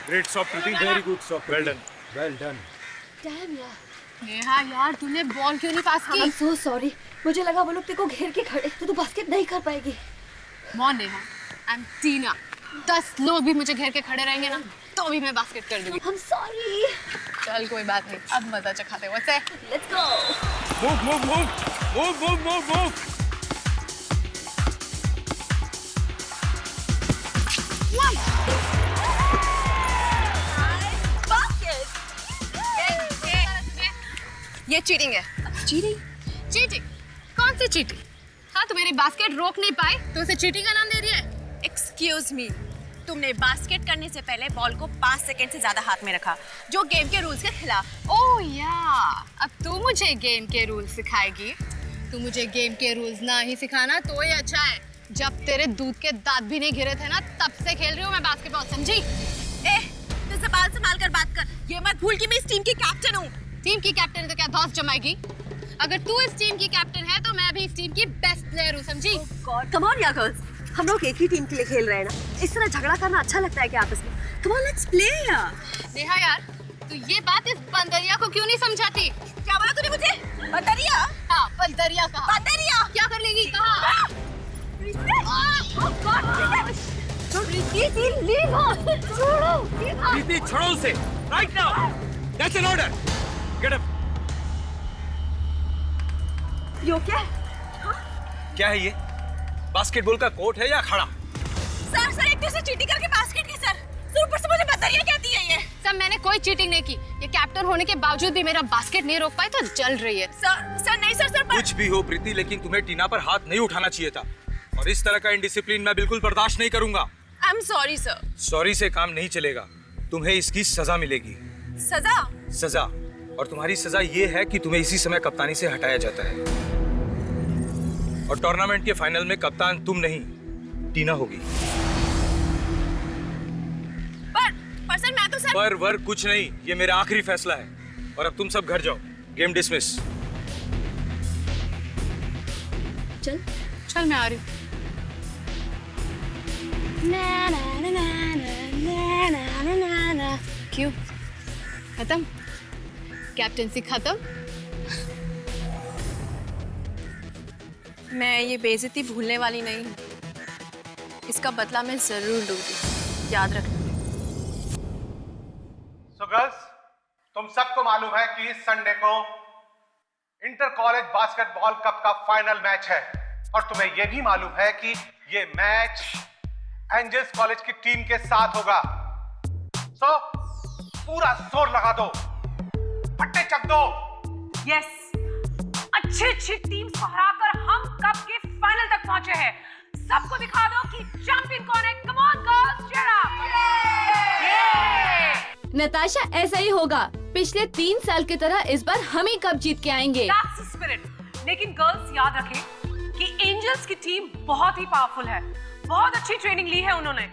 Great stop, Preeti. Very good stop. Well done. Well done. Damn यार। नेहा यार तूने ball क्यों नहीं पास की? I'm so sorry. मुझे लगा वो लोग तेरे को घेर के खड़े तो तू बास्केट नहीं कर पाएगी। मॉन नेहा, I'm टीना। 10 लोग भी मुझे घेर के खड़े रहेंगे ना तो भी मैं बास्केट कर दूंगी। I'm sorry. चल कोई बात नहीं, अब मजा चखाते हैं। What's that? Let's go. Move, move, move. Move, move, move, move. ये चीटिंग है। चीटिंग? चीटिंग? कौन सी चीटिंग? हाँ, तू मेरी बास्केट रोक नहीं पाई तो उसे चीटिंग का नाम दे रही है? एक्सक्यूज मी, तुमने बास्केट करने से पहले बॉल को 5 सेकंड से ज्यादा हाथ में रखा, जो गेम के रूल्स के खिलाफ। ओह या, अब तू मुझे गेम के रूल्स सिखाएगी? तू मुझे गेम के रूल्स ना ही सिखाना तो ही अच्छा है। जब तेरे दूध के दांत भी नहीं गिरे थे ना, तब से खेल रही हूँ मैं बास्केटबॉल, समझी? तू ज़बान संभाल कर बात कर। ये मत भूल कि मैं इस टीम की कैप्टन हूँ। टीम की कैप्टन है तो क्या धौंस जमाएगी? अगर तू इस टीम की कैप्टन है तो मैं भी इस टीम की बेस्ट प्लेयर हूँ, समझी? गॉड, कम ऑन यार गर्ल्स, हम लोग एक ही टीम के लिए खेल रहे हैं ना। इस तरह झगड़ा करना अच्छा लगता है क्या आपस में? कम ऑन, लेट्स प्ले यार। नेहा यार, तू ये बात इस बंदरिया को क्यों नहीं समझाती? क्या बोला तूने मुझे? बंदरिया? हाँ, बंदरिया कहा। बंदरिया? क्या कर लेगी? कहा? प्रीति, leave her. छोड़ो, leave her. Preeti, छोड़ो उसे. Right now. That's an order. Get up. यो क्या? क्या है ये? बास्केटबॉल का कोर्ट है या खड़ा? सर एक दूसरे चीटिंग करके बास्केट की सर। ऊपर से मुझे बंदरिया कहती है ये। सर मैंने कोई चीटिंग नहीं की। ये कैप्टन होने के बावजूद भी मेरा बास्केट नहीं रोक पाई तो जल रही है। सर नहीं सर कुछ भी हो प्रीति, लेकिन तुम्हें टीना पर हाथ नहीं उठाना चाहिए था। और इस तरह का इंडिसिप्लिन मैं बिल्कुल बर्दाश्त नहीं करूंगा। I am sorry sir. Sorry से काम नहीं चलेगा, तुम्हें इसकी सजा मिलेगी। सजा? सजा, और तुम्हारी सजा ये है कि तुम्हें इसी समय कप्तानी से हटाया जाता है। और टूर्नामेंट के फाइनल में कप्तान तुम नहीं, टीना होगी। पर सर मैं तो सर। पर वर कुछ नहीं, ये मेरा आखिरी फैसला है। और अब तुम सब घर जाओ, गेम डिसमिस। चल मैं आ रही हूँ। क्यों? खत्म? कैप्टनसी खत्म? मैं ये बेइज्जती भूलने वाली नहीं हूँ। इसका बदला मैं जरूर लूंगी, याद रखना। So girls, तुम सबको मालूम है कि इस संडे को इंटर कॉलेज बास्केटबॉल कप का फाइनल मैच है। और तुम्हें यह भी मालूम है कि ये मैच एंजल्स कॉलेज की टीम के साथ होगा। सो पूरा जोर लगा दो, फट्टे चक दो। यस, अच्छी टीम्स को हराकर हम कप के फाइनल तक पहुंचे हैं। सबको दिखा दो कि चैंपियन कौन है। Come on girls, cheer up. Natasha, ऐसा ही होगा। पिछले 3 साल की तरह इस बार हम ही कप जीत के आएंगे। That's the spirit. लेकिन गर्ल्स याद रखें कि एंजल्स की टीम बहुत ही पावरफुल है। बहुत अच्छी ट्रेनिंग ली है उन्होंने।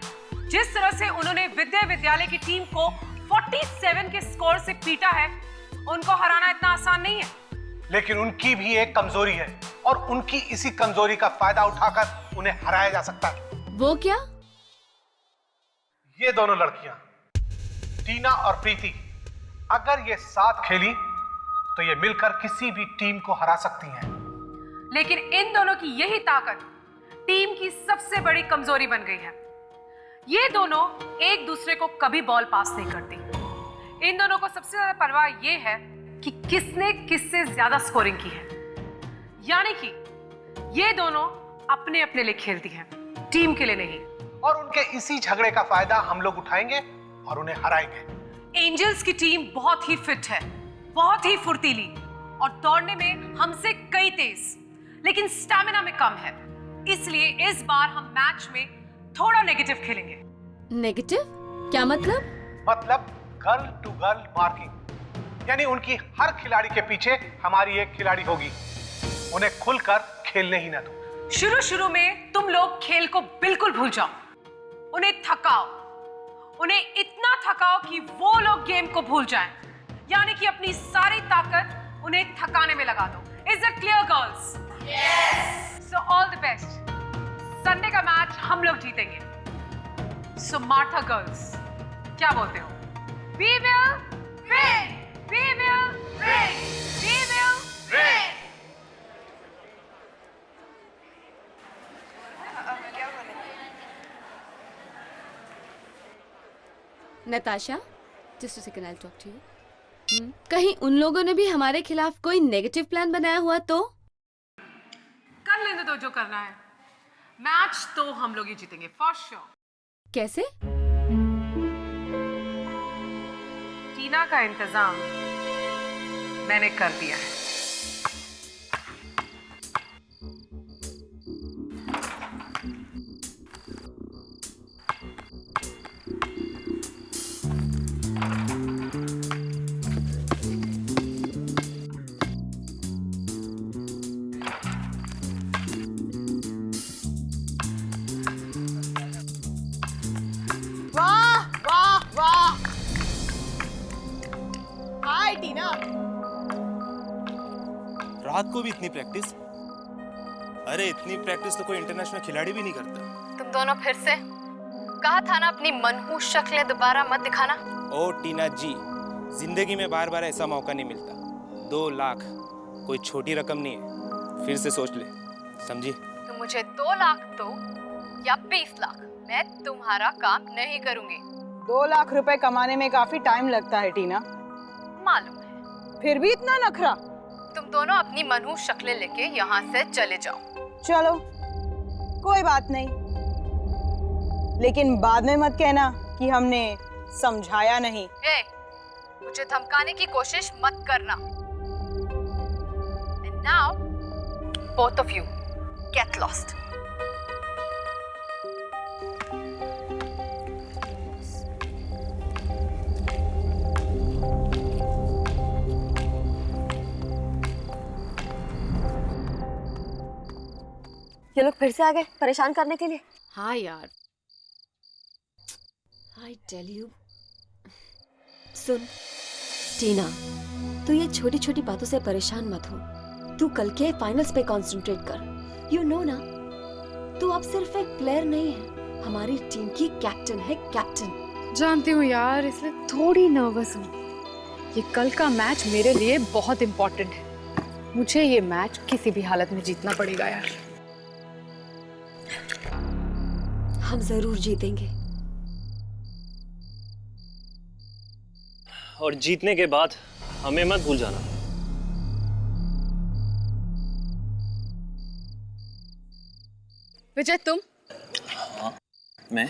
जिस तरह से उन्होंने विद्यालय की टीम को 47 के स्कोर से पीटा है, उनको हराना इतना आसान नहीं है। लेकिन उनकी भी एक कमजोरी है और उनकी इसी कमजोरी का फायदा उठाकर उन्हें हराया जा सकता है। वो क्या? ये दोनों लड़कियां, टीना और प्रीति, अगर ये साथ खेली तो ये मिलकर किसी भी टीम को हरा सकती हैं। लेकिन इन दोनों की यही ताकत टीम की सबसे बड़ी कमजोरी बन गई है। ये दोनों एक दूसरे को कभी बॉल पास नहीं करती। इन दोनों को सबसे ज्यादा परवाह ये है कि किसने किससे ज्यादा स्कोरिंग की है। यानी कि ये दोनों अपने अपने लिए खेलती हैं, टीम के लिए नहीं। और उनके इसी झगड़े का फायदा हम लोग उठाएंगे और उन्हें हराएंगे। एंजल्स की टीम बहुत ही फिट है, बहुत ही फुर्तीली और दौड़ने में हमसे कई तेज, लेकिन स्टैमिना में कम है। इसलिए इस बार हम मैच में थोड़ा नेगेटिव खेलेंगे। नेगेटिव? क्या मतलब? मतलब गर्ल टू गर्ल मार्किंग, यानी उनकी हर खिलाड़ी के पीछे हमारी एक खिलाड़ी होगी। उन्हें खुलकर खेलने ही ना दो। शुरू में तुम लोग खेल को बिल्कुल भूल जाओ। उन्हें थकाओ, उन्हें इतना थकाओ कि वो लोग गेम को भूल जाएं। यानी कि अपनी सारी ताकत उन्हें थकाने में लगा दो। Is it clear girls? Yes. So all the best. Sunday का मैच हम लोग जीतेंगे। सो मार्था गर्ल्स, क्या बोलते हो? We will win! We will win! We will win! Natasha, just a second, I'll talk to you. कहीं उन लोगों ने भी हमारे खिलाफ कोई नेगेटिव प्लान बनाया हुआ तो? कर लेने दो जो करना है। मैच तो हम लोग ही जीतेंगे फॉर श्योर। कैसे? टीना का इंतजाम मैंने कर दिया है। वाह वाह वाह! हाय टीना। रात को भी इतनी प्रैक्टिस? अरे इतनी प्रैक्टिस तो कोई इंटरनेशनल खिलाड़ी भी नहीं करता। तुम दोनों फिर से कहा था ना अपनी मनहूस शक्लें दोबारा मत दिखाना। ओ टीना जी, जिंदगी में बार बार ऐसा मौका नहीं मिलता। 2 लाख कोई छोटी रकम नहीं है, फिर से सोच ले, समझी? तुम मुझे 2 लाख दो या 20 लाख, मैं तुम्हारा काम नहीं करूंगी। 2 लाख रुपए कमाने में काफी टाइम लगता है टीना, मालूम है। फिर भी इतना नखरा। तुम दोनों अपनी मनहूस शक्लें लेके यहाँ से चले जाओ। चलो कोई बात नहीं, लेकिन बाद में मत कहना कि हमने समझाया नहीं। ए, मुझे धमकाने की कोशिश मत करना। And now, both of you, get lost. ये लोग फिर से आ गए परेशान करने के लिए। हाँ यार, I tell you. सुन टीना, तू ये छोटी छोटी बातों से परेशान मत हो। तू कल के फाइनल्स पे कंसंट्रेट कर। यू नो ना, तू अब सिर्फ एक प्लेयर नहीं है, हमारी टीम की कैप्टन है, कैप्टन। जानती हूँ यार, इसलिए थोड़ी नर्वस हूँ। ये कल का मैच मेरे लिए बहुत इम्पोर्टेंट है। मुझे ये मैच किसी भी हालत में जीतना पड़ेगा यार। हम जरूर जीतेंगे। और जीतने के बाद हमें मत भूल जाना। विजय, तुम? हाँ, मैं?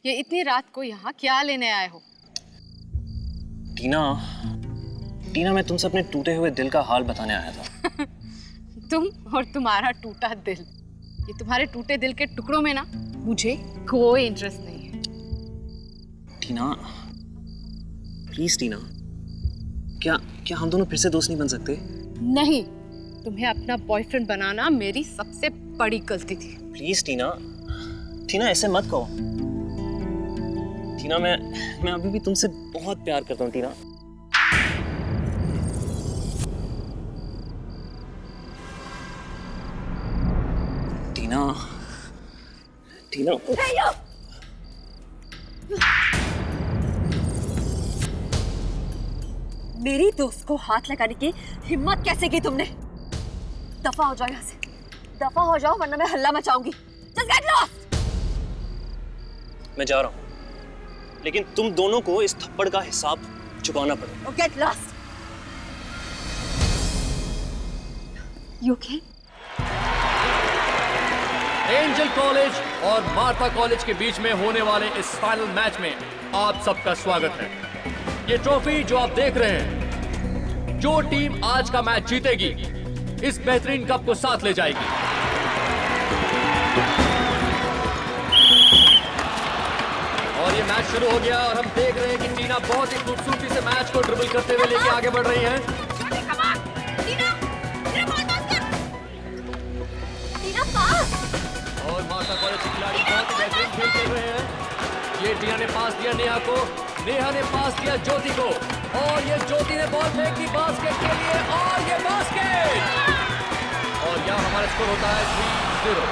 ये इतनी रात को यहाँ क्या लेने आए हो? टीना, मैं तुमसे अपने टूटे हुए दिल का हाल बताने आया था। तुम और तुम्हारा टूटा दिल, ये तुम्हारे टूटे दिल के टुकड़ों में ना मुझे कोई इंटरेस्ट नहीं है। टीना, प्लीज टीना, क्या हम दोनों फिर से दोस्त नहीं बन सकते? नहीं, तुम्हें अपना बॉयफ्रेंड बनाना मेरी सबसे बड़ी गलती थी। प्लीज टीना, ऐसे मत कहो। टीना, मैं अभी भी तुमसे बहुत प्यार करता हूँ टीना। टीना, मेरी दोस्त को हाथ लगाने की हिम्मत कैसे की तुमने? दफा हो जाओ यहाँ से, दफा हो जाओ वरना मैं हल्ला मचाऊंगी। Just get lost! मैं जा रहा हूँ, लेकिन तुम दोनों को इस थप्पड़ का हिसाब चुकाना पड़ेगा। Oh, get lost! You okay? Angel college और मार्था कॉलेज के बीच में होने वाले इस फाइनल मैच में आप सबका स्वागत है। ये ट्रॉफी जो आप देख रहे हैं, जो टीम आज का मैच जीतेगी इस बेहतरीन कप को साथ ले जाएगी। और ये मैच शुरू हो गया और हम देख रहे हैं कि टीना बहुत ही खूबसूरती से मैच को ड्रिबल करते हुए लेके आगे बढ़ रही हैं। और मार्था कॉलेज के खिलाड़ी बहुत ही बेहतरीन खेल खेल रहे हैं। ये टीना ने पास दिया नेहा को, नेहा ने पास दिया ज्योति को, और ये ज्योति ने बॉल फेंक दी बास्केट के लिए, और ये बास्केट! और यहाँ हमारा स्कोर होता है 3-0।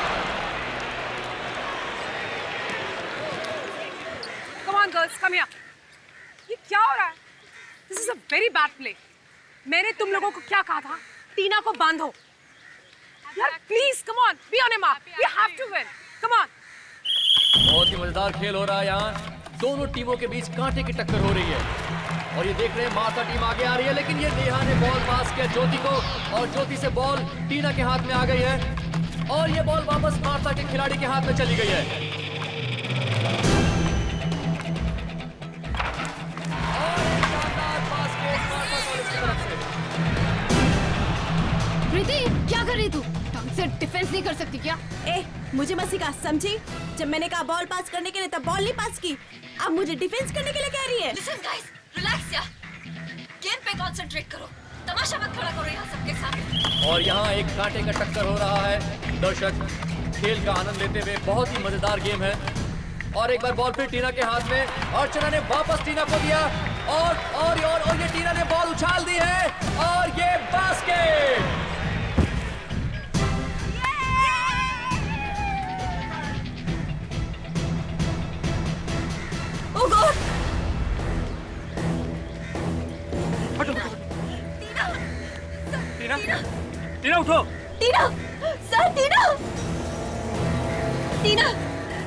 Come on girls, come come here. ये क्या हो रहा है? This is a very bad play. मैंने तुम लोगों को क्या कहा था? टीना को बांधो। यार please come on, be on your mark, we have to win, come on. बहुत ही मजेदार खेल हो रहा है यहाँ। दोनों टीमों के बीच कांटे की टक्कर हो रही है और ये देख रहे हैं मार्था टीम आगे आ रही है, लेकिन ये नेहा ने बॉल पास किया ज्योति को और ज्योति से बॉल टीना के हाथ में आ गई है और ये बॉल वापस मार्था के खिलाड़ी के हाथ में चली गई है। और एक शानदार बास्केट मार्था कॉलेज की तरफ से। प्रीति क्या कर रही तू? ढंग से डिफेंस नहीं कर सकती क्या? ए, मुझे मत सिखा, समझी? जब मैंने कहा बॉल पास करने के लिए तब बॉल नहीं पास की, अब मुझे डिफेंस करने के लिए कह रही है। लिसन गाइस, रिलैक्स यार, गेम पे कंसंट्रेट करो, तमाशा मत खड़ा करो यहाँ सबके सामने। और यहाँ एक कांटे का टक्कर हो रहा है। दर्शक खेल का आनंद लेते हुए, बहुत ही मजेदार गेम है। और एक बार बॉल फिर टीना के हाथ में, अर्चना ने वापस टीना को दिया और ये टीना ने बॉल उछाल दी है और ये बास्केट। ओ गॉड! टीना, टीना उठो। Tina, sir Tina! Tina,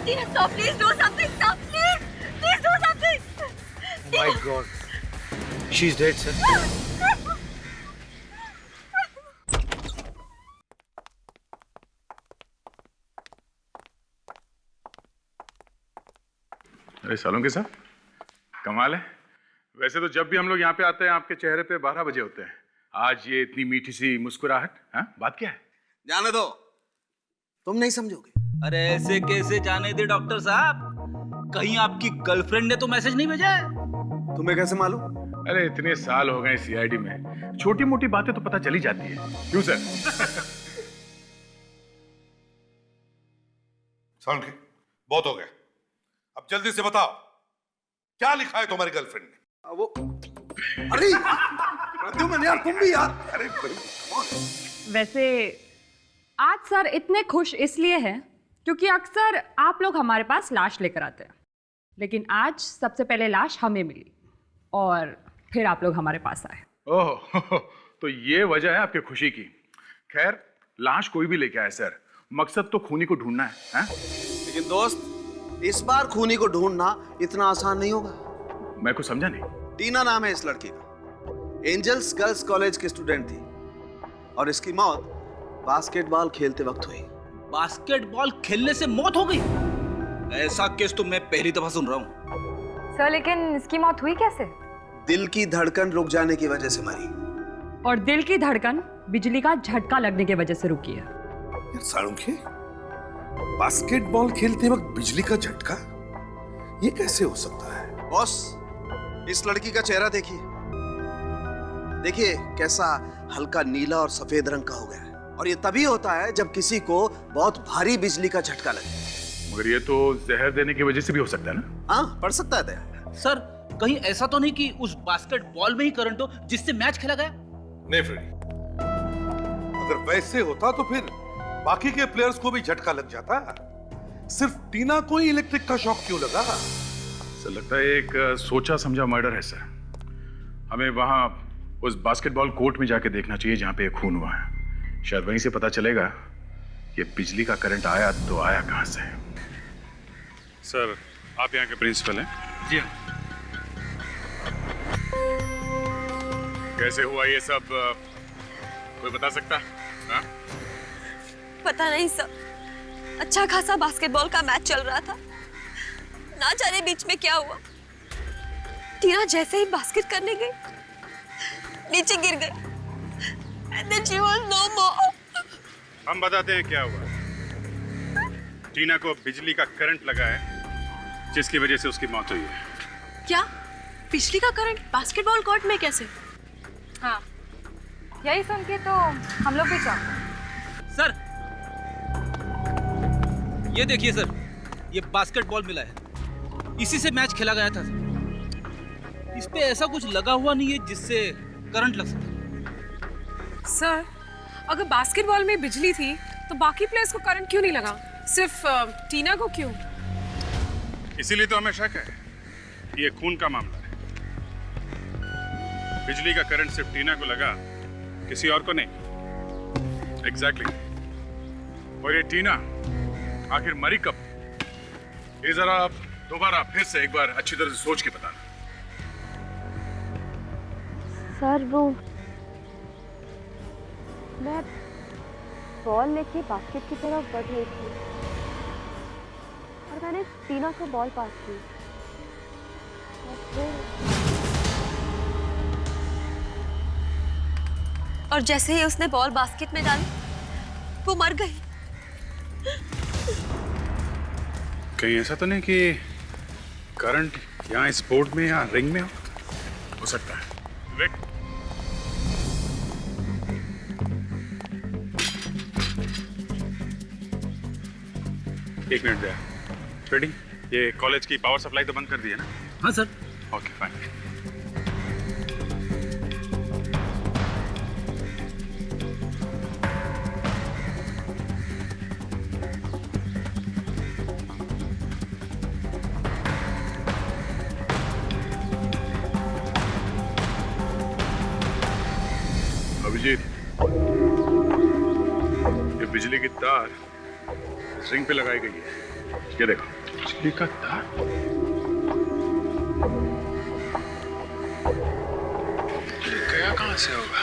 Tina stop, please do something, stop, please do something. My God, she's dead, sir. अरे सालों के साथ कमाल है। वैसे तो जब भी हम लोग यहाँ पे आते हैं आपके चेहरे पे 12 बजे होते हैं। आज ये इतनी मीठी सी मुस्कुराहट, हाँ? बात क्या है? जाने दो, तुम नहीं समझोगे। अरे ऐसे कैसे जाने दे डॉक्टर साहब? कहीं आपकी गर्लफ्रेंड ने तो मैसेज नहीं भेजा है? तुम्हें कैसे मालूम? अरे इतने साल हो गए सीआईडी में, छोटी मोटी बातें तो पता चली जाती है। क्यों सर? सालुंखे, बहुत हो गया, अब जल्दी से बताओ क्या लिखा है तुम्हारी गर्लफ्रेंड ने? वो अरे यार, तुम भी यार। अरे वैसे आज सर इतने खुश इसलिए हैं क्योंकि अक्सर आप लोग हमारे पास लाश लेकर आते हैं, लेकिन आज सबसे पहले लाश हमें मिली और फिर आप लोग हमारे पास आए। ओह, तो ये वजह है आपके खुशी की। खैर, लाश कोई भी लेके आए सर, मकसद तो खूनी को ढूंढना है, हाँ? लेकिन दोस्त, इस बार खूनी को ढूंढना इतना आसान नहीं होगा। मैं कुछ समझा नहीं। टीना नाम है इस लड़की का, एंजल्स गर्ल्स कॉलेज की स्टूडेंट थी और इसकी मौत बास्केटबॉल खेलते वक्त हुई। बास्केटबॉल खेलने से मौत हो गई? ऐसा केस तो मैं पहली दफा सुन रहा हूँ। सर लेकिन इसकी मौत हुई कैसे? दिल की धड़कन रुक जाने की वजह से मरी। और दिल की धड़कन बिजली का झटका लगने की वजह से रुकी है। सालुंखे, बास्केटबॉल खेलते वक्त बिजली का झटका, ये कैसे हो सकता है? बॉस, इस लड़की का चेहरा देखिए, देखिए कैसा हल्का नीला और सफेद रंग का हो गया है। और ये तभी होता है जब किसी को बहुत भारी बिजली का झटका लगे। मगर ये तो जहर देने की वजह से भी हो सकता है ना? हाँ, पड़ सकता है दया। सर, कहीं ऐसा तो नहीं कि उस बास्केटबॉल में ही करंट हो जिससे मैच खेला गया? नहीं फ्रेडी, अगर वैसे होता तो फिर बाकी के प्लेयर्स को भी झटका लग जाता। सिर्फ टीना को ही इलेक्ट्रिक का शॉक क्यों लगा? सर लगता है एक सोचा समझा मर्डर है सर। हमें वहां उस बास्केटबॉल कोर्ट में जाके देखना चाहिए जहां पे ये खून हुआ है। शायद वहीं से पता चलेगा ये बिजली का करंट आया तो आया कहां से। सर, आप यहाँ के प्रिंसिपल हैं? जी। कैसे हुआ ये सब, कोई बता सकता? हाँ? पता नहीं सर, अच्छा खासा बास्केटबॉल का मैच चल रहा था, ना जाने बीच में क्या हुआ। टीना जैसे ही बास्केट करने गई, नीचे गिर गई। And then she was no more. हम बताते हैं क्या हुआ। टीना को बिजली का करंट लगा है जिसकी वजह से उसकी मौत हुई है। क्या? बिजली का करंट बास्केटबॉल कोर्ट में कैसे? हाँ, यही सुन के तो हम लोग भी चाहते। सर, ये देखिए सर, ये बास्केटबॉल मिला है, इसी से मैच खेला गया था। इस पे ऐसा कुछ लगा हुआ नहीं है जिससे करंट लग सके। सर, अगर बास्केटबॉल में बिजली थी तो बाकी प्लेयर्स को करंट क्यों नहीं लगा? सिर्फ टीना को क्यों? इसीलिए तो हमें शक है। ये खून का मामला है। बिजली का करंट सिर्फ टीना को लगा, किसी और को नहीं। एग्जैक्टली। और ये टीना आखिर मरी कब? ये जरा दोबारा फिर से एक बार अच्छी तरह से सोच के बताना। सर वो मैं बॉल लेके बास्केट की तरफ बढ़ रही थी और मैंने टीना को बॉल पास की और जैसे ही उसने बॉल बास्केट में डाली वो मर गई। कहीं ऐसा तो नहीं कि करंट यहाँ इस बोर्ड में या रिंग में हो सकता है। विवेक, एक मिनट दे। रेडी? ये कॉलेज की पावर सप्लाई तो बंद कर दी है ना? हाँ सर। Okay fine. अभिजीत, ये बिजली की तार इस रिंग पे लगाई गई है। ये देखो, बिजली का तार। ये गया कहां से होगा?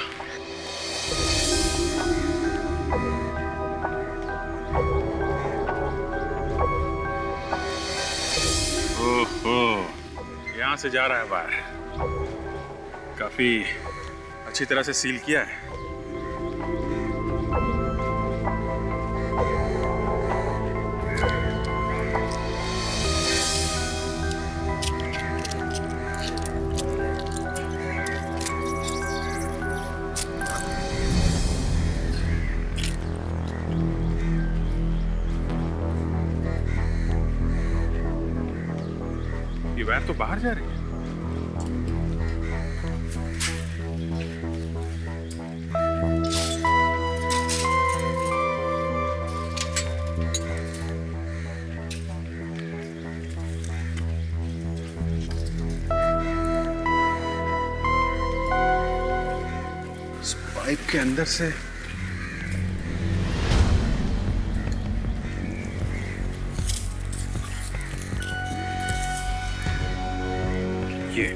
ओहो, यहां से जा रहा है बाहर। काफी अच्छी तरह से सील किया है। ये वायर तो बाहर जा रही है। पाइप के अंदर से ये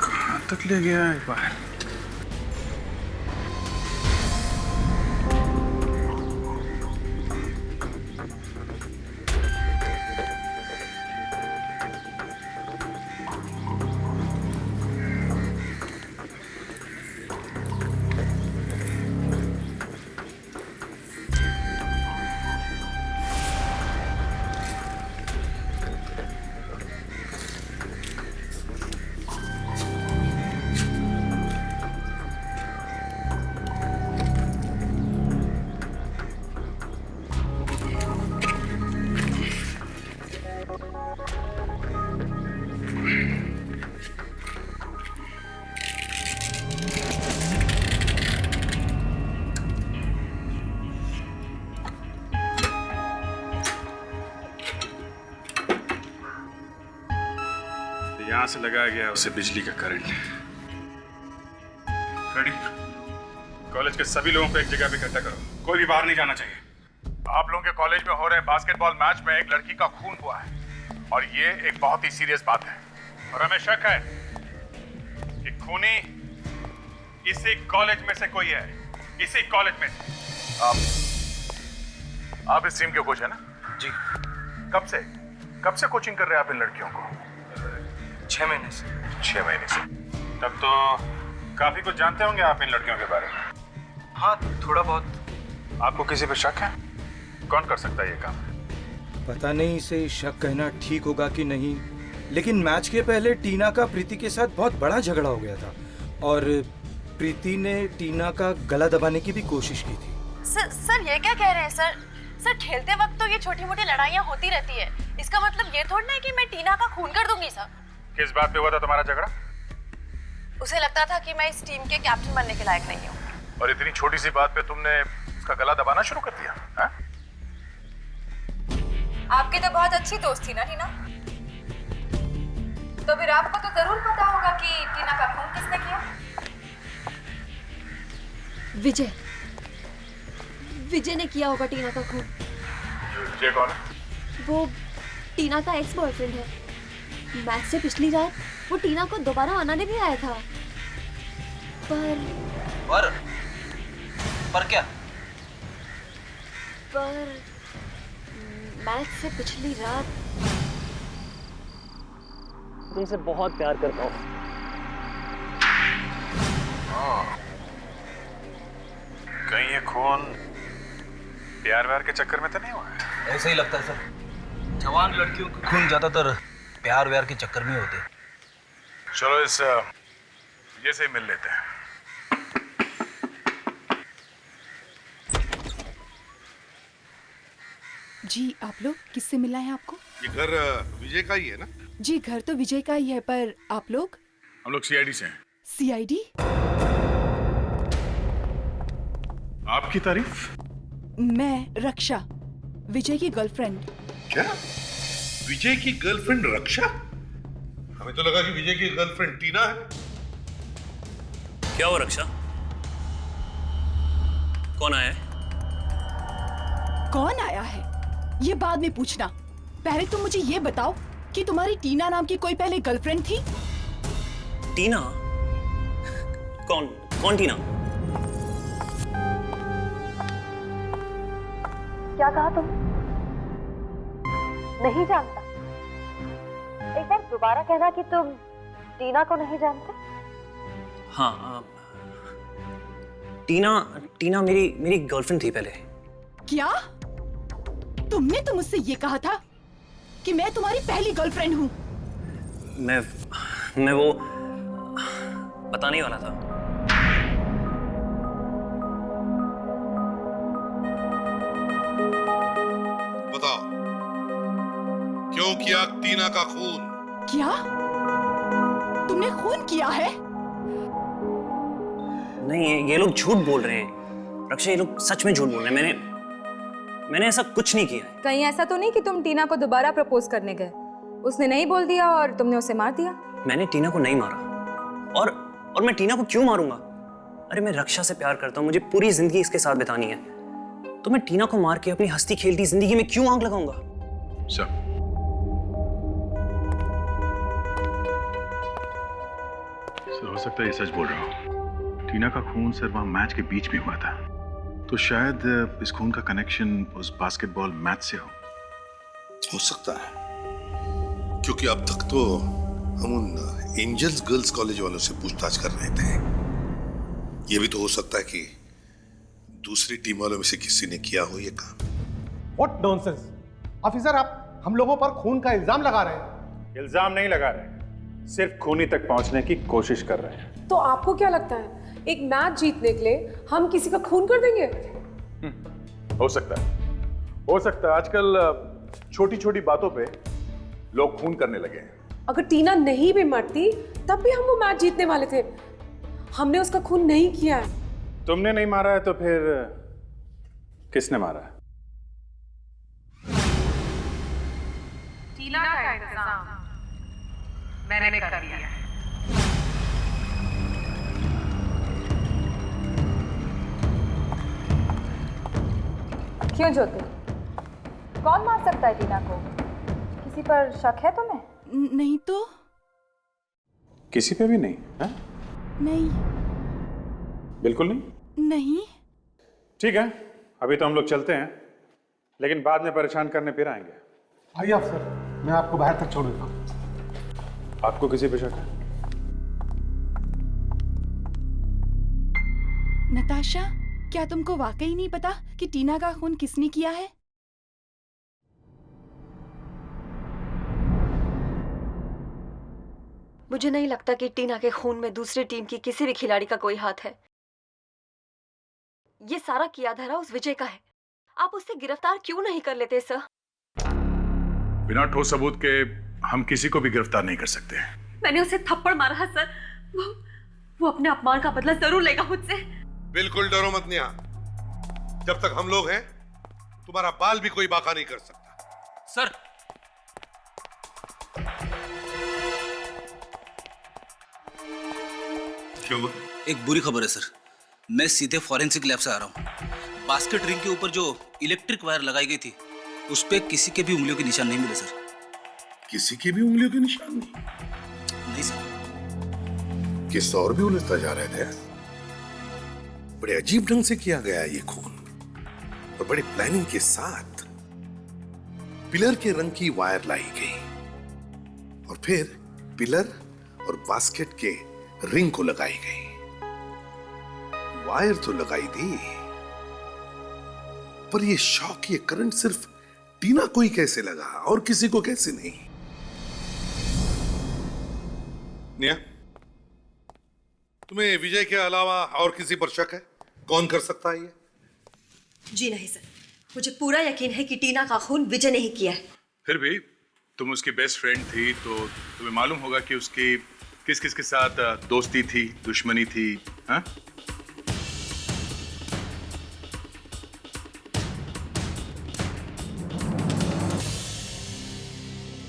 कहां तक ले गया है बाहर? यहां से लगाया गया उसे बिजली का करंट। रेडी? कॉलेज के सभी लोगों को एक जगह पे इकट्ठा करो। कोई भी बाहर नहीं जाना चाहिए। आप लोगों के कॉलेज में हो रहे बास्केटबॉल मैच में एक लड़की का खून हुआ है और ये एक बहुत ही सीरियस बात है और हमें शक है कि खूनी इसी कॉलेज में से कोई है। इसी कॉलेज में से। आप इस टीम के कोच है ना? जी। कब से कोचिंग कर रहे हैं आप इन लड़कियों को? 6 महीने से। 6 महीने से। तब तो काफी कुछ जानते होंगे आप इन लड़कियों के बारे में। हाँ, थोड़ा बहुत। आपको किसी पे शक है? कौन कर सकता है ये काम? पता नहीं इसे शक कहना ठीक होगा कि नहीं, लेकिन मैच के पहले टीना का प्रीति के साथ बहुत बड़ा झगड़ा हो गया था और प्रीति ने टीना का गला दबाने की भी कोशिश की थी। सर ये क्या कह रहे हैं सर? सर खेलते वक्त तो ये छोटी मोटी लड़ाइयाँ होती रहती है, इसका मतलब ये थोड़ा है कि मैं टीना का खून कर दूंगी सर। किस बात पे हुआ था तुम्हारा झगड़ा? उसे लगता था कि मैं इस टीम के कैप्टन बनने के लायक नहीं हूँ। और इतनी छोटी सी बात पे तुमने उसका गला दबाना शुरू कर दिया, हाँ? आपकी तो बहुत अच्छी दोस्त थी ना टीना, तो फिर आपको तो जरूर पता होगा कि टीना का खून किसने किया। विजय, विजय ने किया होगा टीना का खून। विजय कौन है? वो टीना का एक्स बॉयफ्रेंड है। मैच से पिछली रात वो टीना को दोबारा मनाने भी आया था, पर क्या? पर मैच से पिछली रात तुमसे बहुत प्यार करता हूँ। कहीं ये खून प्यार व्यार के चक्कर में तो नहीं हुआ है? ऐसा ही लगता है सर, जवान लड़कियों के खून ज्यादातर प्यार व्यार के चक्कर में होते हैं। चलो इस ये से मिल लेते हैं। जी आप लोग किससे मिला है आपको? ये घर विजय का ही है ना? जी घर तो विजय का ही है, पर आप लोग? हम लोग सीआईडी से हैं। सीआईडी? आपकी तारीफ? मैं रक्षा, विजय की गर्लफ्रेंड। क्या? विजय की गर्लफ्रेंड रक्षा? हमें तो लगा कि विजय की गर्लफ्रेंड टीना है। क्या हुआ रक्षा? कौन आया है? कौन आया है ये बाद में पूछना, पहले तुम मुझे ये बताओ कि तुम्हारी टीना नाम की कोई पहले गर्लफ्रेंड थी? टीना? कौन कौन टीना? क्या कहा तुम? नहीं जानता? एक बार दोबारा कहना कि तुम टीना को नहीं जानते। हाँ, टीना मेरी गर्लफ्रेंड थी पहले। क्या तुमने तो मुझसे ये कहा था कि मैं तुम्हारी पहली गर्लफ्रेंड हूँ? मैं वो बताने वाला था। बताओ, क्यों किया टीना का खून? क्या तुमने खून किया है? नहीं, ये लोग झूठ बोल रहे हैं रक्षा, ये लोग सच में झूठ बोल रहे हैं। मैंने ऐसा कुछ नहीं किया है। कहीं ऐसा तो नहीं कि तुम टीना को दोबारा प्रपोज करने गए, उसने नहीं बोल दिया और तुमने उसे मार दिया? मैंने टीना को नहीं मारा। और मैं टीना को क्यों मारूंगा? अरे मैं रक्षा से प्यार करता हूँ, मुझे पूरी जिंदगी इसके साथ बितानी है, तो मैं टीना को मार के अपनी हंसती खेलती जिंदगी में क्यों आग लगाऊंगा? सर, हो सकता है ये सच बोल रहा हूँ। टीना का खून सिर्फ वहां मैच के बीच में हुआ था, तो शायद इस खून का कनेक्शन उस बास्केटबॉल मैच से हो सकता है, क्योंकि अब तक तो हम उन एंजल्स गर्ल्स कॉलेज वालों से पूछताछ कर रहे थे। यह भी तो हो सकता है कि दूसरी टीम वालों में से किसी ने किया हो ये काम। व्हाट नॉनसेंस ऑफिसर, आप हम लोगों पर खून का इल्जाम लगा रहे हैं। इल्जाम नहीं लगा रहे, सिर्फ खूनी तक पहुंचने की कोशिश कर रहे हैं। तो आपको क्या लगता है एक मैच जीतने के लिए हम किसी का खून कर देंगे? हो सकता है। आजकल छोटी छोटी बातों पे लोग खून करने लगे हैं। अगर टीना नहीं भी मरती तब भी हम वो मैच जीतने वाले थे। हमने उसका खून नहीं किया है। तुमने नहीं मारा है तो फिर किसने मारा है? टीना का इंतजाम मैंने कर दिया है। क्यों ज्योति, कौन मार सकता है टीना को? किसी पर शक है तुम्हें? नहीं तो। किसी पे भी नहीं है? नहीं। बिल्कुल नहीं? नहीं। ठीक है, अभी तो हम लोग चलते हैं, लेकिन बाद में परेशान करने फिर आएंगे। आइए अफसर, मैं आपको बाहर तक छोड़ देता हूँ। आपको किसी पे शक है? नताशा, क्या तुमको वाकई नहीं पता कि टीना का खून किसने किया है? मुझे नहीं लगता कि टीना के खून में दूसरी टीम की किसी भी खिलाड़ी का कोई हाथ है। ये सारा किया धरा उस विजय का है। आप उससे गिरफ्तार क्यों नहीं कर लेते सर? बिना ठोस सबूत के हम किसी को भी गिरफ्तार नहीं कर सकते। मैंने उसे थप्पड़ मारा है सर। वो अपने अपमान का बदला जरूर लेगा मुझसे। बिल्कुल डरो मत नेहा, जब तक हम लोग हैं तुम्हारा बाल भी कोई बाका नहीं कर सकता। सर क्यों? एक बुरी खबर है सर, मैं सीधे फॉरेंसिक लैब से आ रहा हूँ। बास्केट रिंग के ऊपर जो इलेक्ट्रिक वायर लगाई गई थी उस पे किसी के भी उंगलियों के निशान नहीं मिले सर। किसी के भी उंगलियों के निशान नहीं? नहीं सर। किस और भी उलझता जा रहे थे। बड़े अजीब ढंग से किया गया ये खून और बड़ी प्लानिंग के साथ पिलर के रंग की वायर लाई गई और फिर पिलर और बास्केट के रिंग को लगाई गई। वायर तो लगाई दी, पर ये शॉक, ये करंट सिर्फ टीना को ही कैसे लगा और किसी को कैसे नहीं? निया, तुम्हें विजय के अलावा और किसी पर शक है? कौन कर सकता है ये? जी नहीं सर, मुझे पूरा यकीन है कि टीना का खून विजय ने ही किया है। फिर भी तुम उसकी बेस्ट फ्रेंड थी तो तुम्हें मालूम होगा कि उसकी किस किस के साथ दोस्ती थी, दुश्मनी थी। हाँ?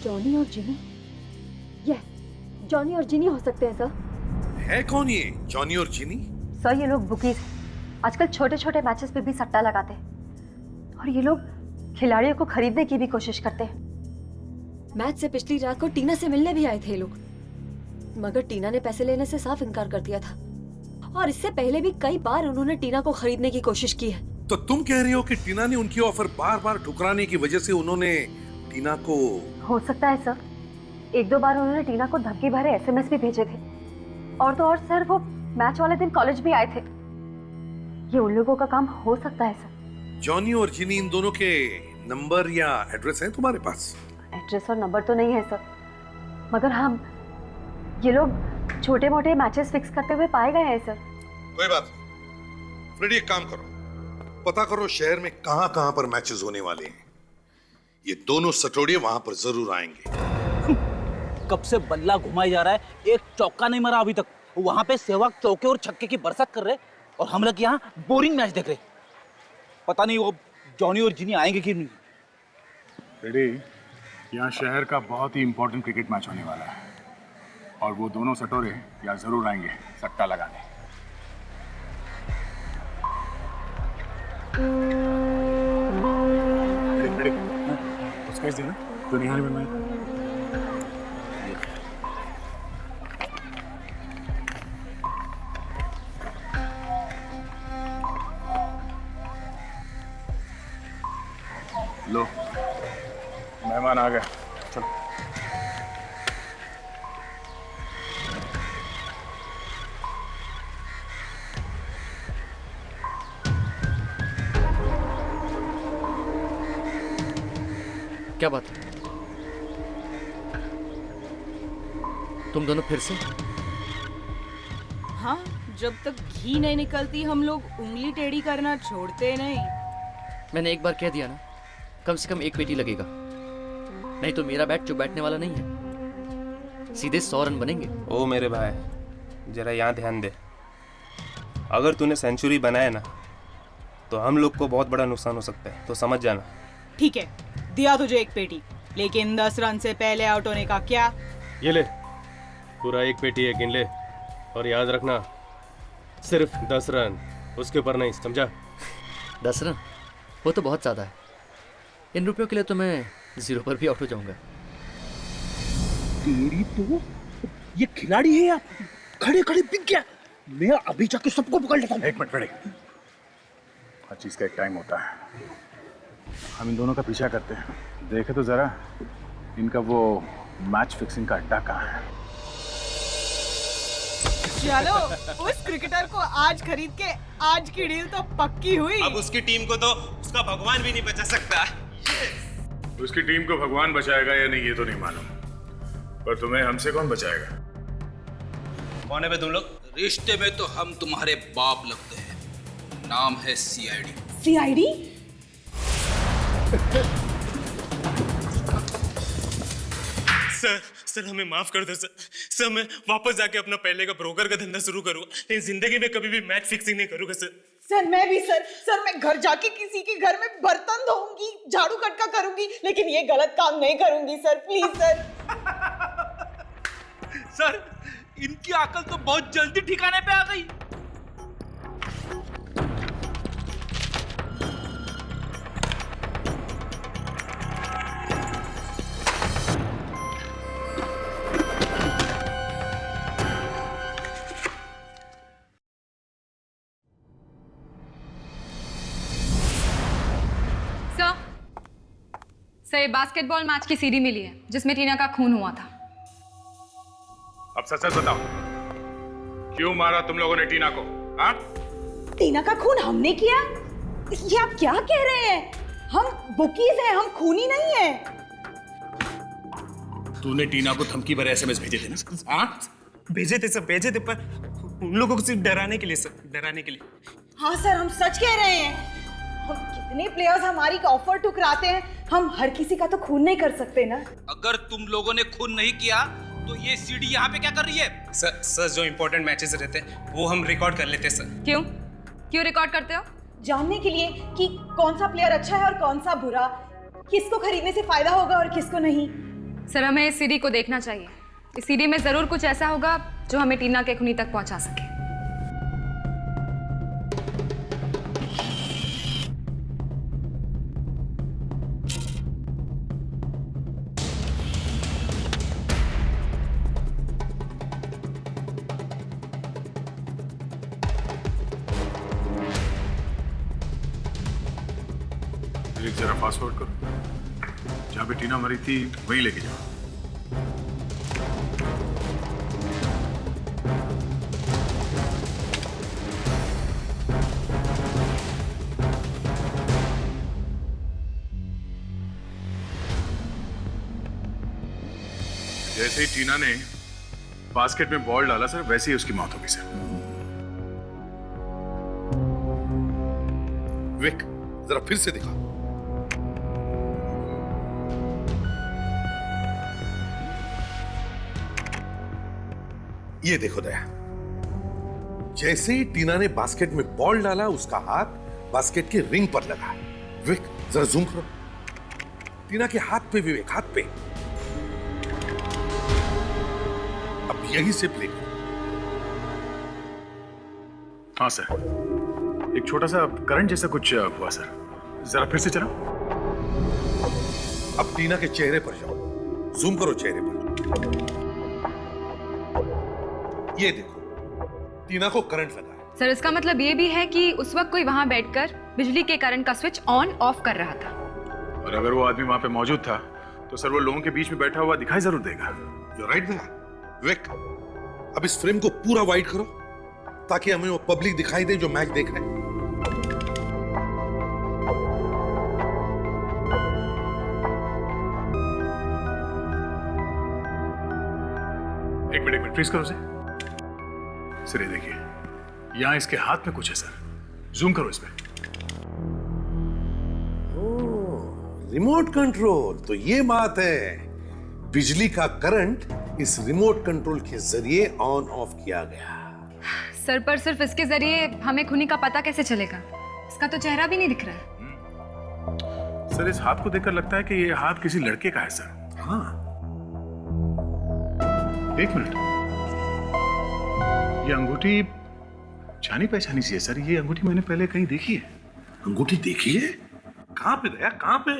जॉनी और जिनी? यस, जॉनी और जिनी हो सकते हैं सर। है कौन ये जॉनी और जिनी? सर ये लोग बुकीज आजकल छोटे छोटे मैचेस पे भी सट्टा लगाते हैं और ये लोग खिलाड़ियों को खरीदने की भी कोशिश करते हैं। मैच से पिछली रात को टीना से मिलने भी आए थे लोग, मगर टीना ने पैसे लेने से साफ इनकार कर दिया था और इससे पहले भी कई बार उन्होंने टीना को खरीदने की कोशिश की है। तो तुम कह रही हो कि टीना ने उनकी ऑफर बार बार ठुकराने की वजह से उन्होंने टीना को? हो सकता है सर, एक दो बार उन्होंने टीना को धमकी भरे एसएमएस भी भेजे थे और तो और सर वो मैच वाले दिन कॉलेज भी आए थे। ये उन लोगों का काम हो सकता है सर। जॉनी और जिनी, इन दोनों के नंबर या एड्रेस है तुम्हारे पास? एड्रेस और नंबर तो नहीं है सर, मगर हम ये लोग छोटे मोटे मैचेस फिक्स करते हुए पाए गए हैं सर। कोई बात नहीं, फ्रेडी एक काम करो, पता करो शहर में कहां कहां पर मैचेस होने वाले हैं। ये दोनों सटोड़िए वहां पर जरूर आएंगे। कब से बल्ला घुमाई जा रहा है, एक चौका नहीं मारा अभी तक। वहां पे सहवाग चौके और छक्के की बरसात कर रहे और हम लोग यहाँ बोरिंग मैच देख रहे। पता नहीं वो जॉनी और जिनी आएंगे कि नहीं। फ्रेडी, यहाँ शहर का बहुत ही इंपॉर्टेंट क्रिकेट मैच होने वाला है और वो दोनों सटोरे यहाँ जरूर आएंगे सट्टा लगाने। उसका इस दिन तो निहाल में मैं लो, मेहमान आ गया, चलो। क्या बात है? तुम दोनों फिर से? हाँ, जब तक घी नहीं निकलती हम लोग उंगली टेढ़ी करना छोड़ते नहीं। मैंने एक बार कह दिया ना, कम से कम एक पेटी लगेगा, नहीं तो मेरा बैट जो बैठने वाला नहीं है, सीधे 100 रन बनेंगे। ओ मेरे भाई, जरा यहाँ ध्यान दे। अगर तूने सेंचुरी बनाया ना तो हम लोग को बहुत बड़ा नुकसान हो सकता है, तो समझ जाना। ठीक है, दिया तुझे एक पेटी, लेकिन 10 रन से पहले आउट होने का क्या? ये ले, पूरा एक पेटी है, गिन ले और याद रखना सिर्फ 10 रन, उसके ऊपर नहीं, समझा? 10 रन वो तो बहुत ज़्यादा है, इन रुपयों के लिए तो मैं 0 पर भी आउट हो जाऊंगा। तेरी तो ये खिलाड़ी है या खड़े खड़े बिक गया। मैं अभी जाके सबको पकड़ लेता हूँ। एक मिनट फ्रेडी, हर चीज का एक टाइम होता है। हम इन दोनों का पीछा करते हैं, देखे तो जरा इनका वो मैच फिक्सिंग का अड्डा कहाँ है। चलो, उस क्रिकेटर को आज खरीद के आज की डील तो पक्की हुई। अब उसकी टीम को तो उसका भगवान भी नहीं बचा सकता। उसकी टीम को भगवान बचाएगा या नहीं ये तो नहीं मालूम, पर तुम्हें हमसे कौन बचाएगा? कौन है बे तुम लोग? रिश्ते में तो हम तुम्हारे बाप लगते हैं, नाम है CID। CID? सर हमें माफ कर दो सर मैं वापस जाके अपना पहले का ब्रोकर का धंधा शुरू करूंगा, लेकिन जिंदगी में कभी भी मैच फिक्सिंग नहीं करूंगा सर। मैं भी सर मैं घर जाके किसी के घर में बर्तन धोऊंगी, झाड़ू कटका करूंगी, लेकिन ये गलत काम नहीं करूंगी सर, प्लीज सर। सर इनकी अकल तो बहुत जल्दी ठिकाने पे आ गई। सर बास्केटबॉल मैच की सीडी मिली है जिसमें टीना का खून हुआ था। अब सच सच बताओ, क्यों मारा तुम लोगों ने टीना को? हाँ? टीना का खून हमने किया? ये आप क्या कह रहे हैं? हम बुकीज हैं, हम खूनी नहीं है। तूने टीना को धमकी भरे एसएमएस भेजे थे ना? हाँ? भेजे थे पर उन लोगों को सिर्फ डराने के लिए सर, डराने के लिए। हाँ सर, हम सच कह रहे हैं। हम कितने प्लेयर्स हमारी ऑफर ठुकराते हैं, हम हर किसी का तो खून नहीं कर सकते ना। अगर तुम लोगों ने खून नहीं किया तो ये सीडी यहाँ पे क्या कर रही है? सर जो इंपॉर्टेंट मैचेस रहते हैं वो हम रिकॉर्ड कर लेते हैं सर। क्यों रिकॉर्ड करते हो? जानने के लिए कि कौन सा प्लेयर अच्छा है और कौन सा बुरा, किसको खरीदने से फायदा होगा और किसको नहीं। सर हमें इस सीडी को देखना चाहिए। इस सीडी में जरूर कुछ ऐसा होगा जो हमें टीना के खूनी तक पहुंचा सके। जरा फास्ट फॉरवर्ड करो, जहाँ पे टीना मरी थी वहीं लेके जाओ। जैसे ही टीना ने बास्केट में बॉल डाला सर, वैसे ही उसकी मौत हो गई सर। विक, जरा फिर से दिखा। ये देखो दया, जैसे ही टीना ने बास्केट में बॉल डाला उसका हाथ बास्केट के रिंग पर लगा। विक जरा जूम करो, टीना के हाथ पे विवेक, हाथ पे। अब यही से प्ले करो। हाँ सर, एक छोटा सा करंट जैसा कुछ हुआ सर, जरा फिर से चलाओ। अब टीना के चेहरे पर जाओ, जूम करो चेहरे पर। ये देखो, टीना को करंट लगा है। सर इसका मतलब ये भी है कि उस वक्त कोई वहां बैठकर बिजली के करंट का स्विच ऑन ऑफ कर रहा था। और अगर वो आदमी वहां पे मौजूद था तो सर वो लोगों के बीच में बैठा हुआ दिखाई जरूर देगा। You're right there. विक, अब इस फ्रेम को पूरा वाइड करो ताकि हमें वो पब्लिक दिखाई दे जो मैच देख रहे हैं। एक मिनट फ्रीज करो सर। सर ये देखिए, यहां इसके हाथ में कुछ है सर, जूम करो इस पे। रिमोट कंट्रोल, तो ये बात है। बिजली का करंट इस रिमोट कंट्रोल के जरिए ऑन ऑफ किया गया। सर पर सिर्फ इसके जरिए हमें खूनी का पता कैसे चलेगा? इसका तो चेहरा भी नहीं दिख रहा है। सर इस हाथ को देखकर लगता है कि ये हाथ किसी लड़के का है सर। हाँ, एक मिनट, ये अंगूठी जानी पहचानी सी है सर। ये अंगूठी मैंने पहले कहीं देखी है। अंगूठी देखी है? कहां पे दया, कहां पे?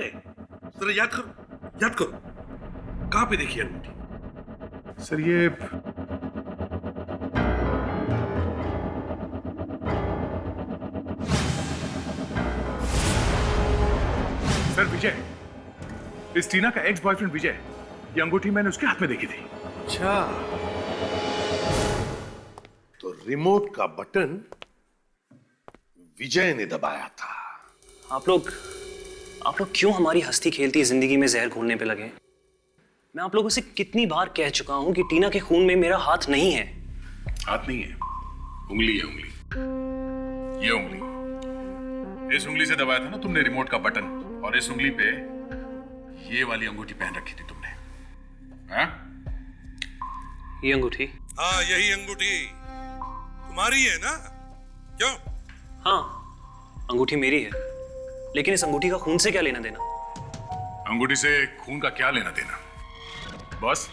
जरा याद करो कहां पे देखी अंगूठी? सर ये सर विजय, इस टीना का एक्स बॉयफ्रेंड विजय, ये अंगूठी मैंने उसके हाथ में देखी थी। अच्छा, तो रिमोट का बटन विजय ने दबाया था। आप लोग क्यों हमारी हंसती खेलती जिंदगी में जहर घोलने पे लगे? मैं आप लोगों से कितनी बार कह चुका हूं कि टीना के खून में मेरा हाथ नहीं है। हाथ नहीं है, उंगली है, उंगली। ये उंगली, इस उंगली से दबाया था ना तुमने रिमोट का बटन। और इस उंगली पे ये वाली अंगूठी पहन रखी थी तुमने, हाँ? ये अंगूठी? हाँ, यही अंगूठी तुम्हारी है ना? क्यों? हाँ, अंगूठी मेरी है, लेकिन इस अंगूठी का खून से क्या लेना देना? अंगूठी से खून का क्या लेना देना? बॉस,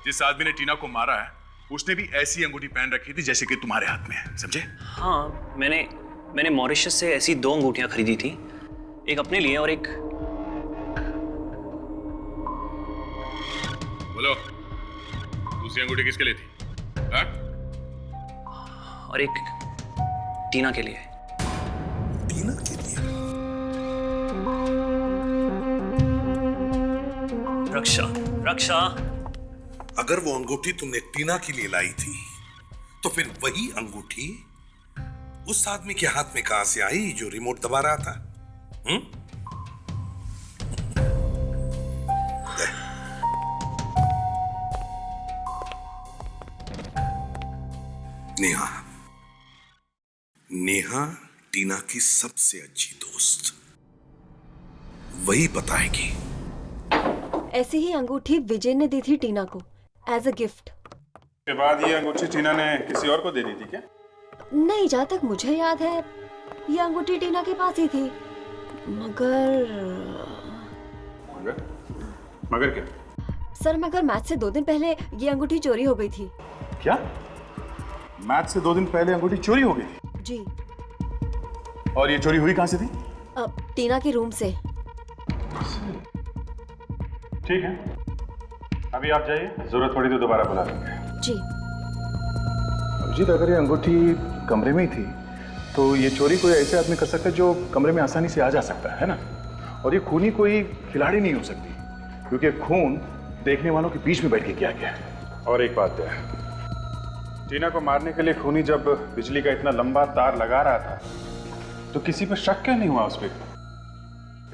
जिस आदमी ने टीना को मारा है उसने भी ऐसी अंगूठी पहन रखी थी जैसे कि तुम्हारे हाथ में है, समझे? हाँ, मैंने मॉरिशस से ऐसी 2 अंगूठियां खरीदी थी, एक अपने लिए और एक... बोलो, दूसरी अंगूठी किसके लिए थी? हाँ? और एक टीना के लिए। टीना के लिए? रक्षा। अगर वो अंगूठी तुमने टीना के लिए लाई थी, तो फिर वही अंगूठी उस आदमी के हाथ में कहां से आई जो रिमोट दबा रहा था? नेहा टीना की सबसे अच्छी दोस्त, वही बताएगी। ऐसी ही अंगूठी विजय ने दी थी टीना को एज अ गिफ्ट। के बाद ये अंगूठी टीना ने किसी और को दे दी थी क्या? नहीं, जहाँ तक मुझे याद है ये अंगूठी टीना के पास ही थी, मगर क्या? सर, मगर मैच से 2 दिन पहले ये अंगूठी चोरी हो गई थी। क्या? मैच से 2 दिन पहले अंगूठी चोरी हो गई थी? जी। और ये चोरी हुई कहां से थी? टीना के रूम से। ठीक है, अभी आप जाइए, जरूरत पड़ी तो दोबारा बुला लेंगे। जी। अभिजीत, अगर ये अंगूठी कमरे में ही थी तो ये चोरी कोई ऐसे आदमी कर सकता है जो कमरे में आसानी से आ जा सकता है ना? और ये खूनी कोई खिलाड़ी नहीं हो सकती, क्योंकि खून देखने वालों के बीच में बैठ के किया गया है। और एक बात है, टीना को मारने के लिए खूनी जब बिजली का इतना लंबा तार लगा रहा था तो किसी पर शक क्यों नहीं हुआ उस पर?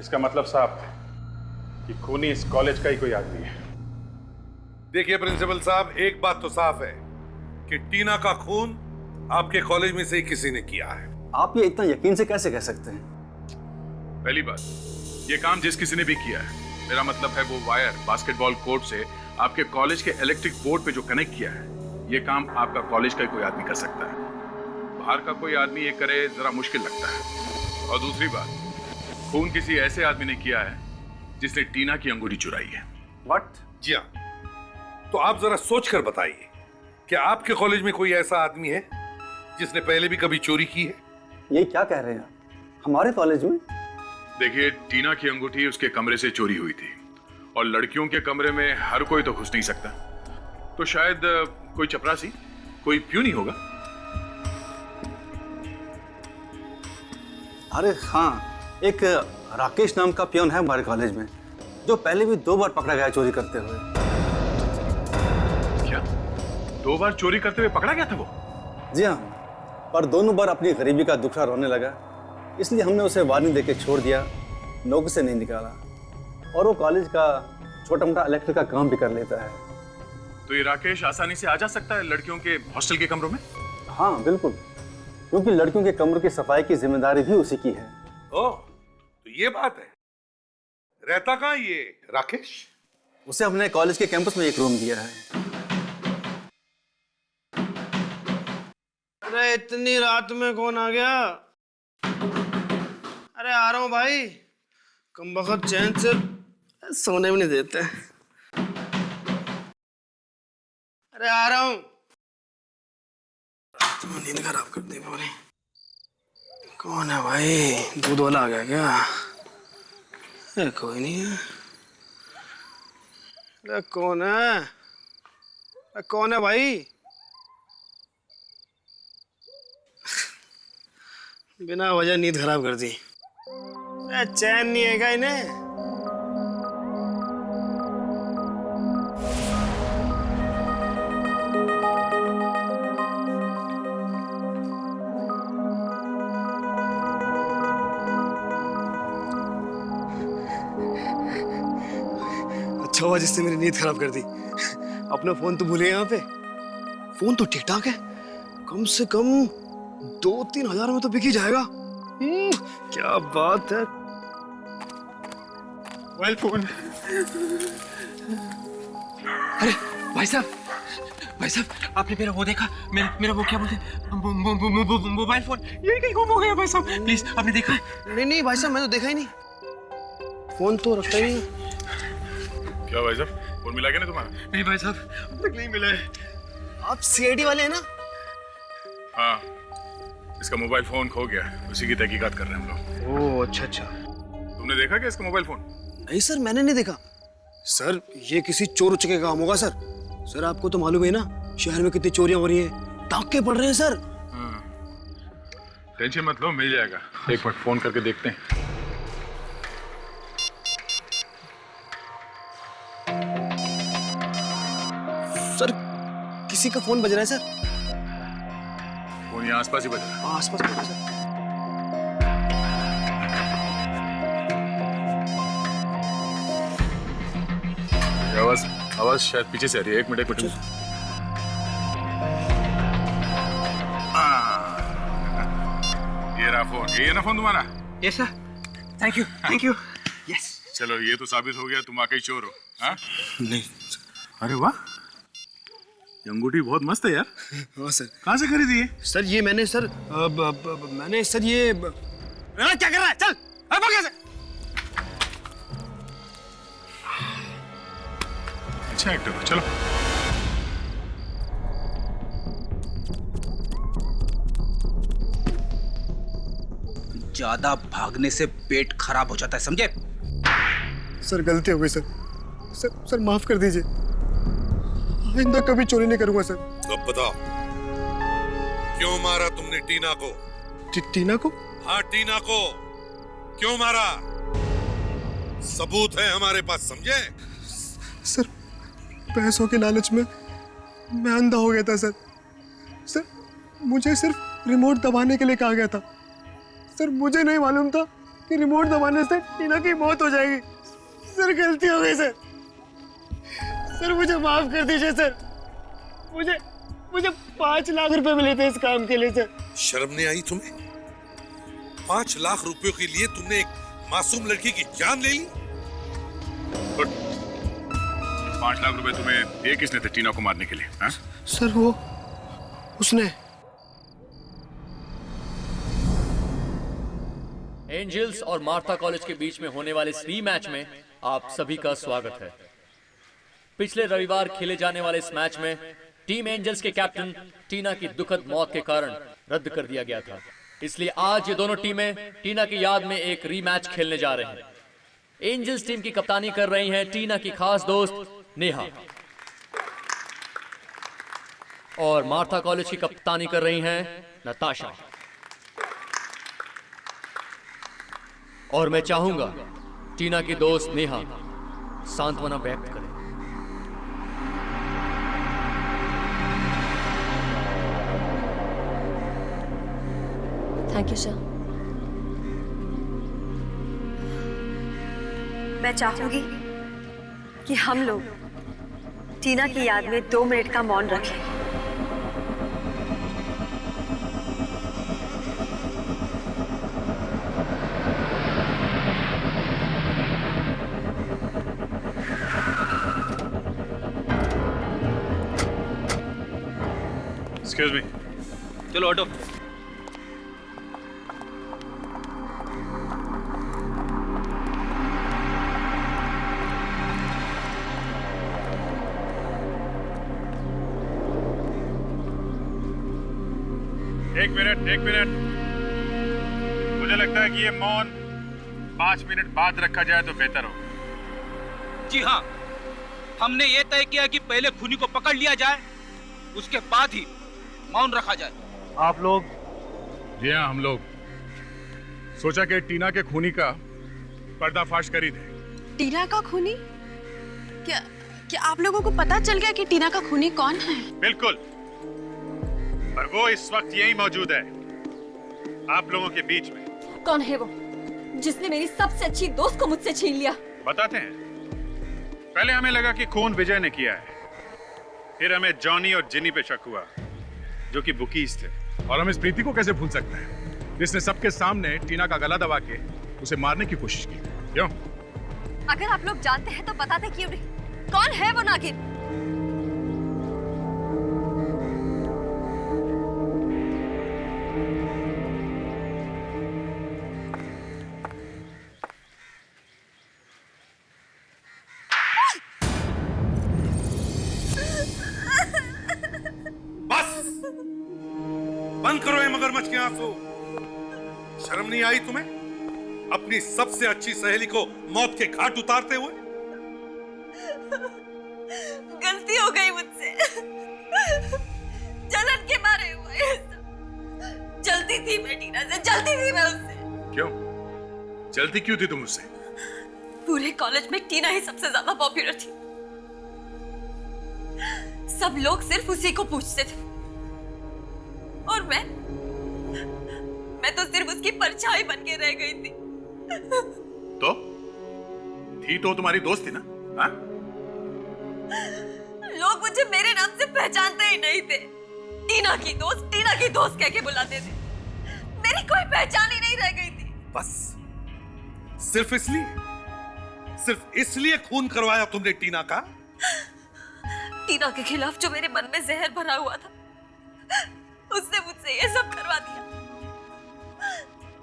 इसका मतलब साफ है कि खूनी इस कॉलेज का ही कोई आदमी है। देखिए प्रिंसिपल साहब, एक बात तो साफ है कि टीना का खून आपके कॉलेज में से ही किसी ने किया है। आप ये इतना यकीन से कैसे कह सकते हैं? पहली बात, ये काम जिस किसी ने भी किया है, मेरा मतलब है वो वायर बास्केटबॉल कोर्ट से आपके कॉलेज के इलेक्ट्रिक बोर्ड पे जो कनेक्ट किया है, ये काम आपका कॉलेज का ही कोई आदमी कर सकता है। बाहर का कोई आदमी ये करे जरा मुश्किल लगता है। और दूसरी बात, खून किसी ऐसे आदमी ने किया है जिसने टीना की अंगूठी चुराई है। व्हाट? जी हाँ, तो आप जरा सोच कर बताइए कि आपके कॉलेज में कोई ऐसा आदमी है जिसने पहले भी कभी चोरी की है? ये क्या कह रहे हैं हमारे कॉलेज में? देखिए, टीना की अंगूठी उसके कमरे से चोरी हुई थी, और लड़कियों के कमरे में हर कोई तो घुस नहीं सकता, तो शायद कोई चपरासी, कोई प्यून होगा। अरे हाँ, एक राकेश नाम का पियोन है हमारे कॉलेज में, जो पहले भी 2 बार पकड़ा गया चोरी करते हुए। क्या? 2 बार चोरी करते हुए पकड़ा गया था वो? जी हाँ, पर दोनों बार अपनी गरीबी का दुखड़ा रोने लगा, इसलिए हमने उसे वार्निंग देके छोड़ दिया, नौकरी से नहीं निकाला। और वो कॉलेज का छोटा मोटा इलेक्ट्रिक का काम भी कर लेता है। तो ये राकेश आसानी से आ जा सकता है लड़कियों के हॉस्टल के कमरों में? हाँ बिल्कुल, क्योंकि लड़कियों के कमरों की सफाई की जिम्मेदारी भी उसी की है। ओह, तो ये बात है। रहता कहाँ ये राकेश? उसे हमने कॉलेज के कैंपस में एक रूम दिया है। अरे इतनी रात में कौन आ गया? अरे आ रहा हूँ भाई, कमबख्त चैन से सोने भी नहीं देते। अरे आ रहा हूँ। तुम नींद खराब कर दी पूरी। कौन है भाई? दूध वाला आ गया क्या? अरे कोई नहीं है। अरे कौन है? अरे कौन है भाई? बिना वजह नींद खराब कर दी। अरे चैन नहीं है क्या इन्हें? अच्छा हुआ जिसने मेरी नींद खराब कर दी। अपना फोन तो भूले यहाँ पे। फोन तो ठीक ठाक है, कम से कम 2-3 हजार में तो बिक ही जाएगा। क्या बात है। Mobile phone. अरे भाई साहब आपने मेरा वो देखा? मेरा वो क्या बोलते हैं, मोबाइल फोन यही कहीं गुम हो गया भाई साहब, प्लीज आपने देखा है? नहीं भाई साहब, मैंने तो देखा ही नहीं, फोन तो रखता ही नहीं। क्या भाई साहब, फोन मिला क्या नहीं तुम्हारा? नहीं भाई साहब, अब तक नहीं मिला है। आप सीआईडी वाले हैं ना? हाँ, इसका मोबाइल फोन खो गया, उसी की तहकीकात कर रहे हैं हम लोग। ओह अच्छा। तुमने देखा क्या इसका मोबाइल फोन? नहीं सर, मैंने नहीं देखा। सर ये किसी चोर उचके का काम होगा सर। सर आपको तो मालूम है ना शहर में कितनी चोरियां हो रही हैं, डाके पड़ रहे हैं सर। टेंशन मत लो, मिल जाएगा। एक मिनट फोन करके देखते हैं। सर किसी का फोन बज रहा है सर। फोन यहाँ आसपास ही बज रहा है। आसपास बज रहा है सर। आवाज शायद पीछे से आ रही है। एक मिनट। ये रहा फोन। ये ना फोन तुम्हारा? Yes sir, thank you. Yes. चलो ये तो साबित हो गया तुम वाकई चोर हो। हाँ? नहीं। अरे वाह, ये अंगूठी बहुत मस्त है यार। हाँ सर। कहाँ से खरीदी है? सर ये मैंने सर मैंने सर ये क्या कर रहा है? चल अब कैसे? अच्छा एक्टर हो, चलो। ज्यादा भागने से पेट खराब हो जाता है, समझे? सर गलती हो गई सर। सर माफ कर दीजिए, आइंदा कभी चोरी नहीं करूंगा सर। अब बताओ, क्यों मारा तुमने टीना को? टीना को? हाँ टीना को क्यों मारा? सबूत है हमारे पास, समझे? सर पैसों के लालच में मैं अंधा हो गया था सर। सर मुझे सिर्फ रिमोट दबाने के लिए कहा गया था। सर मुझे नहीं मालूम था कि रिमोट दबाने से टीना की मौत हो जाएगी। सर गलती हो गई सर। सर मुझे माफ कर दीजिए सर। मुझे 5 लाख रुपए मिले थे इस काम के लिए सर। शर्म नहीं आई तुम्हें? 5 लाख रुपयों के लिए तुमने एक मासूम लड़की की जान ले ली? 5 लाख रुपए तुम्हें दिए किसने थे टीना को मारने के लिए? हाँ? सर वो उसने। एंजल्स और मार्था कॉलेज के बीच में होने वाले इस रीमैच में आप सभी का स्वागत है। पिछले रविवार खेले जाने वाले इस मैच में टीम एंजल्स के कैप्टन टीना की दुखद मौत के कारण रद्द कर दिया गया था, इसलिए आज ये दोनों टीमें टीना की याद में एक रीमैच खेलने जा रहे हैं। एंजल्स टीम की कप्तानी कर रही हैं टीना की खास दोस्त नेहा, और मार्था कॉलेज की कप्तानी कर रही हैं नताशा। और मैं चाहूंगा टीना की दोस्त नेहा सांत्वना व्यक्त करे। Thank you sir. मैं चाहूंगी कि हम लोग टीना की याद में 2 मिनट का मौन रखें। Excuse me. चलो ऑटो। एक मिनट। मुझे लगता है कि ये मौन 5 मिनट बाद रखा जाए तो बेहतर हो। जी हाँ, हमने ये तय किया कि पहले खूनी को पकड़ लिया जाए, उसके बाद ही मौन रखा जाए। आप लोग? जी हाँ, हम लोग सोचा कि टीना के खूनी का पर्दाफाश कर ही दे। टीना का खूनी? क्या आप लोगों को पता चल गया कि टीना का खूनी कौन है? बिल्कुल, और वो इस वक्त यही मौजूद है आप लोगों के बीच में। कौन है वो जिसने मेरी सबसे अच्छी दोस्त को मुझसे छीन लिया? बताते हैं। पहले हमें लगा कि खून विजय ने किया है, फिर हमें जॉनी और जिनी पे शक हुआ जो कि बुकीज थे, और हम इस प्रीति को कैसे भूल सकते हैं जिसने सबके सामने टीना का गला दबा के उसे मारने की कोशिश की। क्यों? अगर आप लोग जानते हैं तो बताते क्यों नहीं? कौन है वो नागिन? बंद करो ये मगरमच्छ के आंसू। शर्म नहीं आई तुम्हें अपनी सबसे अच्छी सहेली को मौत के घाट उतारते हुए? गलती हो गई मुझसे, जलन के मारे हुए। जलती थी मैं टीना से, जलती थी मैं उससे। क्यों जलती क्यों थी तुम उससे? पूरे कॉलेज में टीना ही सबसे ज्यादा पॉपुलर थी। सब लोग सिर्फ उसी को पूछते थे और मैं तो सिर्फ उसकी परछाई बन के रह गई थी। तो तुम्हारी दोस्त थी ना? हाँ? लोग मुझे मेरे नाम से पहचानते ही नहीं थे। टीना की दोस्त कह के बुलाते थे। मेरी कोई पहचान ही नहीं रह गई थी। बस सिर्फ इसलिए खून करवाया तुमने टीना का? टीना के खिलाफ जो मेरे मन में जहर भरा हुआ था, उसने मुझसे ये सब करवा दिया।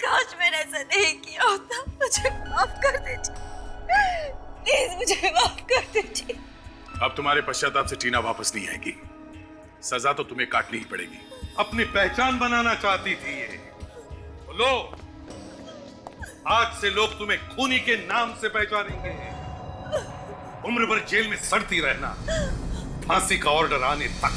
काश मैंने ऐसा नहीं किया होता। मुझे माफ कर दीजिए, प्लीज मुझे माफ कर दीजिए। अब तुम्हारे पश्चाताप से टीना वापस नहीं आएगी। सजा तो तुम्हें काटनी ही पड़ेगी। अपनी पहचान बनाना चाहती थी ये। लो, आज से लोग तुम्हें खूनी के नाम से पहचानेंगे। उम्र भर जेल में सड़ती रहना, फांसी का ऑर्डर आने तक।